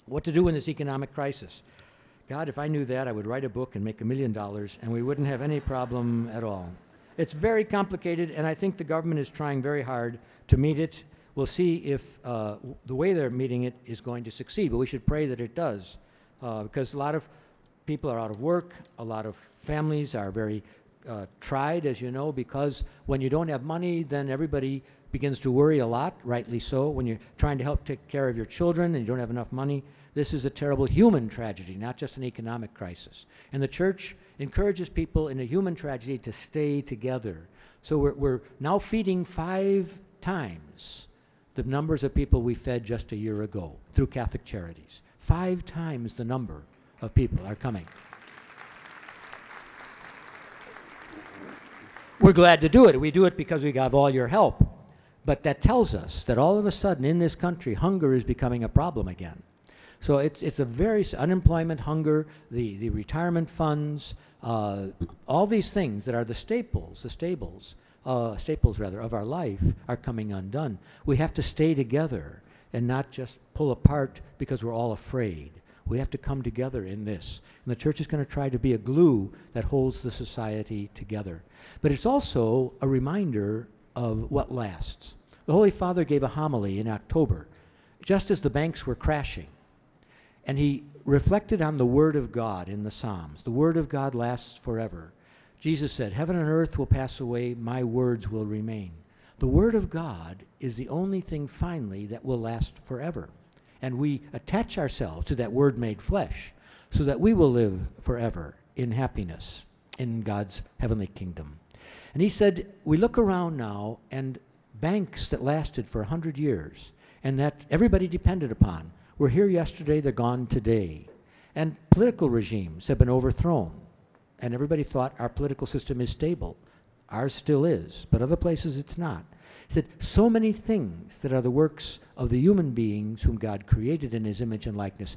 What to do in this economic crisis? God, if I knew that, I would write a book and make $1 million, and we wouldn't have any problem at all. It's very complicated, and I think the government is trying very hard to meet it. We'll see if the way they're meeting it is going to succeed, but we should pray that it does, because a lot of people are out of work. A lot of families are very tried, as you know, because when you don't have money, then everybody begins to worry a lot, rightly so. When you're trying to help take care of your children and you don't have enough money, this is a terrible human tragedy, not just an economic crisis. And the church encourages people in a human tragedy to stay together. So we're now feeding 5 times the numbers of people we fed just a year ago through Catholic Charities. 5 times the number of people are coming. We're glad to do it. We do it because we got all your help. But that tells us that all of a sudden in this country, hunger is becoming a problem again. So it's a very, unemployment, hunger, the retirement funds, all these things that are the staples of our life are coming undone. We have to stay together and not just pull apart because we're all afraid. We have to come together in this. And the church is going to try to be a glue that holds the society together. But it's also a reminder of what lasts. The Holy Father gave a homily in October, just as the banks were crashing. And he reflected on the Word of God in the Psalms. The Word of God lasts forever. Jesus said, "Heaven and earth will pass away, my words will remain." The Word of God is the only thing finally that will last forever. And we attach ourselves to that Word made flesh so that we will live forever in happiness in God's heavenly kingdom. And he said, we look around now, and banks that lasted for 100 years and that everybody depended upon were here yesterday, they're gone today. And political regimes have been overthrown. And everybody thought our political system is stable. Ours still is, but other places it's not. He said, so many things that are the works of the human beings whom God created in his image and likeness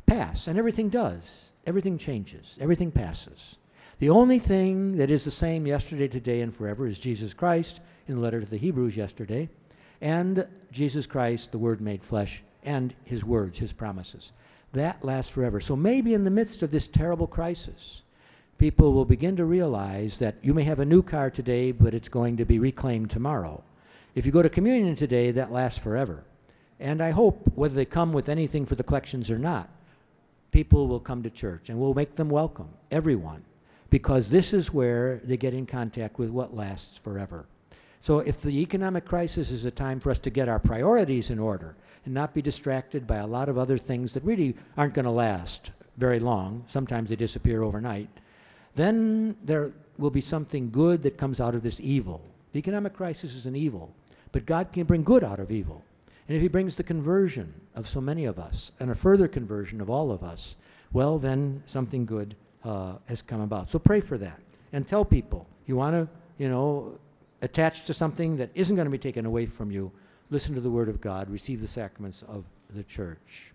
pass, and everything does. Everything changes. Everything passes. The only thing that is the same yesterday, today, and forever is Jesus Christ in the letter to the Hebrews yesterday, and Jesus Christ, the Word made flesh, and his words, his promises. That lasts forever. So maybe in the midst of this terrible crisis, people will begin to realize that you may have a new car today, but it's going to be reclaimed tomorrow. If you go to communion today, that lasts forever. And I hope, whether they come with anything for the collections or not, people will come to church, and we'll make them welcome, everyone, because this is where they get in contact with what lasts forever. So if the economic crisis is a time for us to get our priorities in order and not be distracted by a lot of other things that really aren't going to last very long, sometimes they disappear overnight, then there will be something good that comes out of this evil. The economic crisis is an evil, but God can bring good out of evil. And if he brings the conversion of so many of us and a further conversion of all of us, well, then something good has come about. So pray for that and tell people, you want to, attach to something that isn't going to be taken away from you, listen to the Word of God, receive the sacraments of the church.